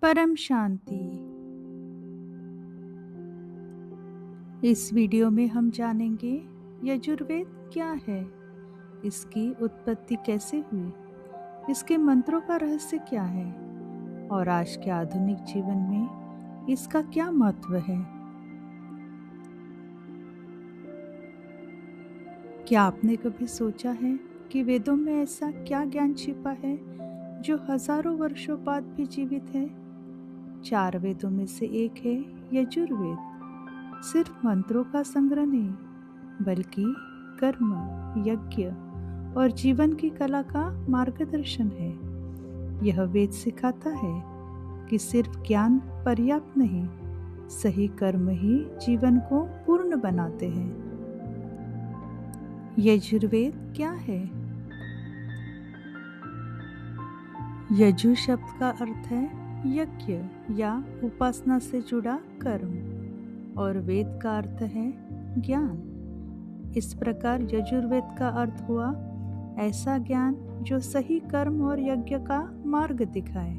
परम शांति। इस वीडियो में हम जानेंगे यजुर्वेद क्या है, इसकी उत्पत्ति कैसे हुई, इसके मंत्रों का रहस्य क्या है और आज के आधुनिक जीवन में इसका क्या महत्व है। क्या आपने कभी सोचा है कि वेदों में ऐसा क्या ज्ञान छिपा है जो हजारों वर्षों बाद भी जीवित है। 4 वेदों में से एक है यजुर्वेद। सिर्फ मंत्रों का संग्रह नहीं, बल्कि कर्म, यज्ञ और जीवन की कला का मार्गदर्शन है। यह वेद सिखाता है कि सिर्फ ज्ञान पर्याप्त नहीं, सही कर्म ही जीवन को पूर्ण बनाते हैं। यजुर्वेद क्या है? यजु शब्द का अर्थ है यज्ञ या उपासना से जुड़ा कर्म और वेद का अर्थ है ज्ञान। इस प्रकार यजुर्वेद का अर्थ हुआ ऐसा ज्ञान जो सही कर्म और यज्ञ का मार्ग दिखाए।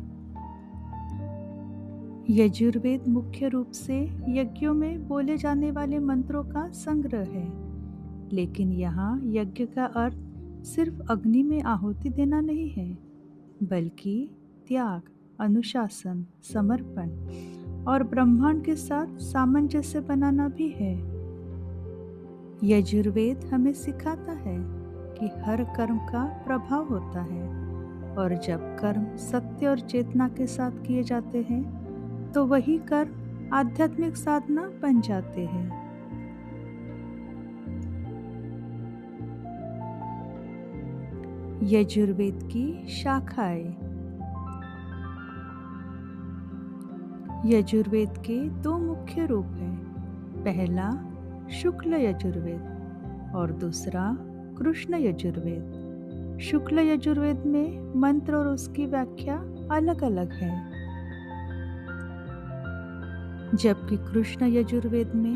यजुर्वेद मुख्य रूप से यज्ञों में बोले जाने वाले मंत्रों का संग्रह है, लेकिन यहाँ यज्ञ का अर्थ सिर्फ अग्नि में आहुति देना नहीं है, बल्कि त्याग, अनुशासन, समर्पण और ब्रह्मांड के साथ सामंजस्य बनाना भी है। यजुर्वेद हमें सिखाता है कि हर कर्म का प्रभाव होता है और जब कर्म सत्य और चेतना के साथ किए जाते हैं तो वही कर्म आध्यात्मिक साधना बन जाते हैं। यजुर्वेद की शाखाएं। यजुर्वेद के 2 मुख्य रूप हैं। पहला शुक्ल यजुर्वेद और दूसरा कृष्ण यजुर्वेद। शुक्ल यजुर्वेद में मंत्र और उसकी व्याख्या अलग अलग है, जबकि कृष्ण यजुर्वेद में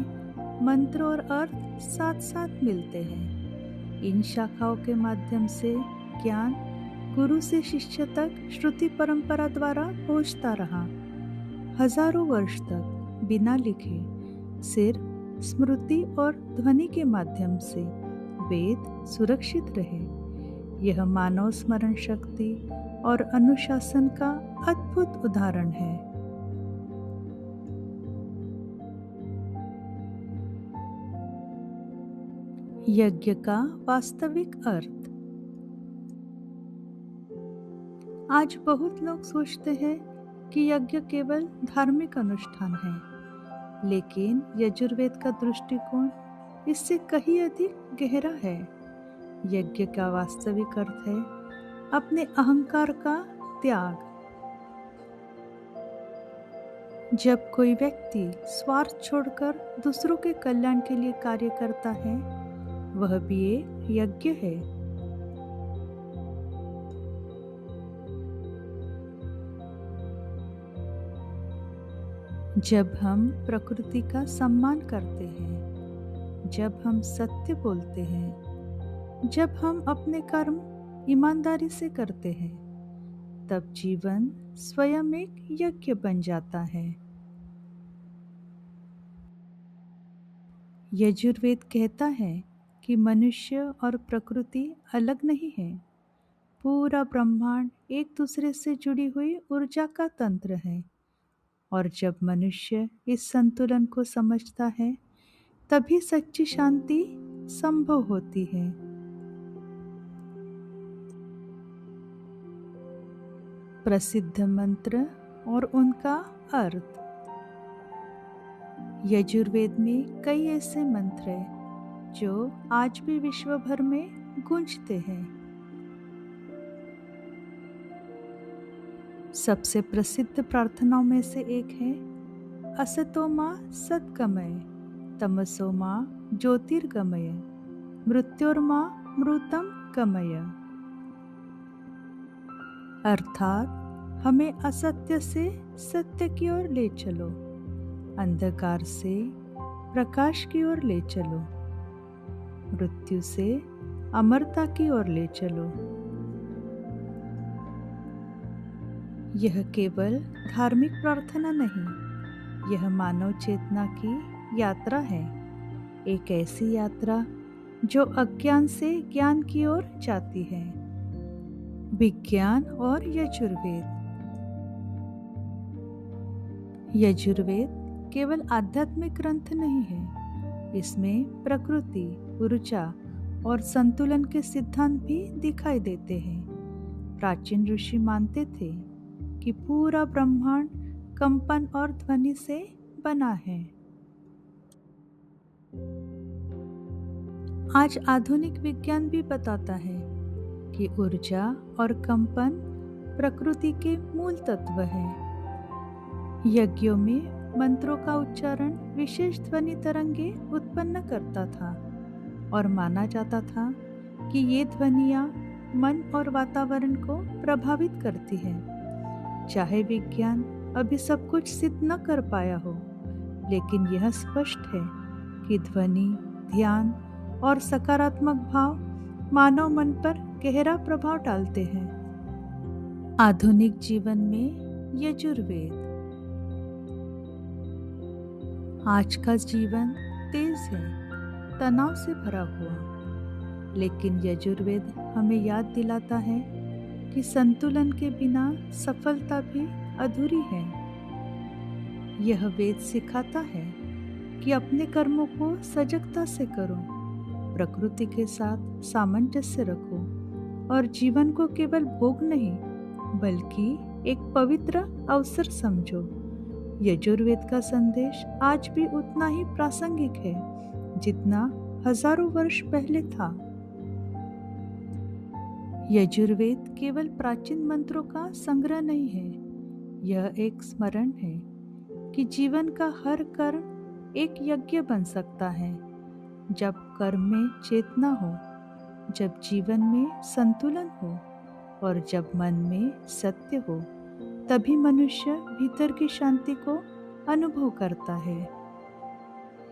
मंत्र और अर्थ साथ साथ मिलते हैं। इन शाखाओं के माध्यम से ज्ञान गुरु से शिष्य तक श्रुति परंपरा द्वारा पहुंचता रहा। हजारों वर्ष तक बिना लिखे, सिर्फ स्मृति और ध्वनि के माध्यम से वेद सुरक्षित रहे। यह मानव स्मरण शक्ति और अनुशासन का अद्भुत उदाहरण है। यज्ञ का वास्तविक अर्थ। आज बहुत लोग सोचते हैं कि यज्ञ केवल धार्मिक अनुष्ठान है, लेकिन यजुर्वेद का दृष्टिकोण इससे कहीं अधिक गहरा है। यज्ञ का वास्तविक अर्थ है अपने अहंकार का त्याग। जब कोई व्यक्ति स्वार्थ छोड़कर दूसरों के कल्याण के लिए कार्य करता है, वह भी एक यज्ञ है। जब हम प्रकृति का सम्मान करते हैं, जब हम सत्य बोलते हैं, जब हम अपने कर्म ईमानदारी से करते हैं, तब जीवन स्वयं एक यज्ञ बन जाता है। यजुर्वेद कहता है कि मनुष्य और प्रकृति अलग नहीं है। पूरा ब्रह्मांड एक दूसरे से जुड़ी हुई ऊर्जा का तंत्र है, और जब मनुष्य इस संतुलन को समझता है, तभी सच्ची शांति संभव होती है। प्रसिद्ध मंत्र और उनका अर्थ। यजुर्वेद में कई ऐसे मंत्र हैं जो आज भी विश्व भर में गूंजते हैं। सबसे प्रसिद्ध प्रार्थनाओं में से एक है असतो मा सद्गमय, तमसो मा ज्योतिर्गमय, मृत्योर्मा मृतम गमय। अर्थात हमें असत्य से सत्य की ओर ले चलो, अंधकार से प्रकाश की ओर ले चलो, मृत्यु से अमरता की ओर ले चलो। यह केवल धार्मिक प्रार्थना नहीं, यह मानव चेतना की यात्रा है। एक ऐसी यात्रा जो अज्ञान से ज्ञान की ओर जाती है। विज्ञान और यजुर्वेद। यजुर्वेद केवल आध्यात्मिक ग्रंथ नहीं है, इसमें प्रकृति, ऊर्जा और संतुलन के सिद्धांत भी दिखाई देते हैं। प्राचीन ऋषि मानते थे कि पूरा ब्रह्मांड कंपन और ध्वनि से बना है। आज आधुनिक विज्ञान भी बताता है कि ऊर्जा और कंपन प्रकृति के मूल तत्व हैं। यज्ञों में मंत्रों का उच्चारण विशेष ध्वनि तरंगे उत्पन्न करता था और माना जाता था कि ये ध्वनियाँ मन और वातावरण को प्रभावित करती हैं। चाहे विज्ञान अभी सब कुछ सिद्ध न कर पाया हो, लेकिन यह स्पष्ट है कि ध्वनि, ध्यान और सकारात्मक भाव मानव मन पर गहरा प्रभाव डालते हैं। आधुनिक जीवन में यजुर्वेद। आज का जीवन तेज है, तनाव से भरा हुआ, लेकिन यजुर्वेद हमें याद दिलाता है कि संतुलन के बिना सफलता भी अधूरी है। यह वेद सिखाता है कि अपने कर्मों को सजगता से करो, प्रकृति के साथ सामंजस्य रखो और जीवन को केवल भोग नहीं बल्कि एक पवित्र अवसर समझो। यजुर्वेद का संदेश आज भी उतना ही प्रासंगिक है जितना हजारों वर्ष पहले था। यजुर्वेद केवल प्राचीन मंत्रों का संग्रह नहीं है, यह एक स्मरण है कि जीवन का हर कर्म एक यज्ञ बन सकता है। जब कर्म में चेतना हो, जब जीवन में संतुलन हो और जब मन में सत्य हो, तभी मनुष्य भीतर की शांति को अनुभव करता है।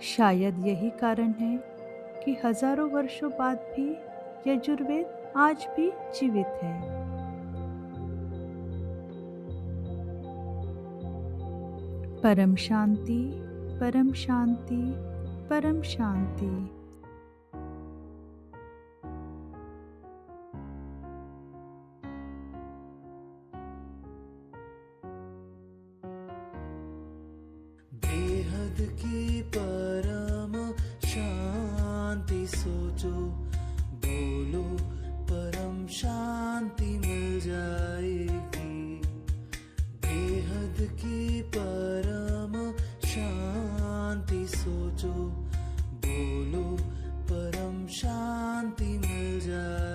शायद यही कारण है कि हजारों वर्षों बाद भी यजुर्वेद आज भी जीवित है। परम शांति, परम शांति, परम शांति। बेहद की परम शांति सोचो, बोलो परम शांति मिल जाएगी। बेहद की परम शांति सोचो, बोलो परम शांति मिल जाएगी।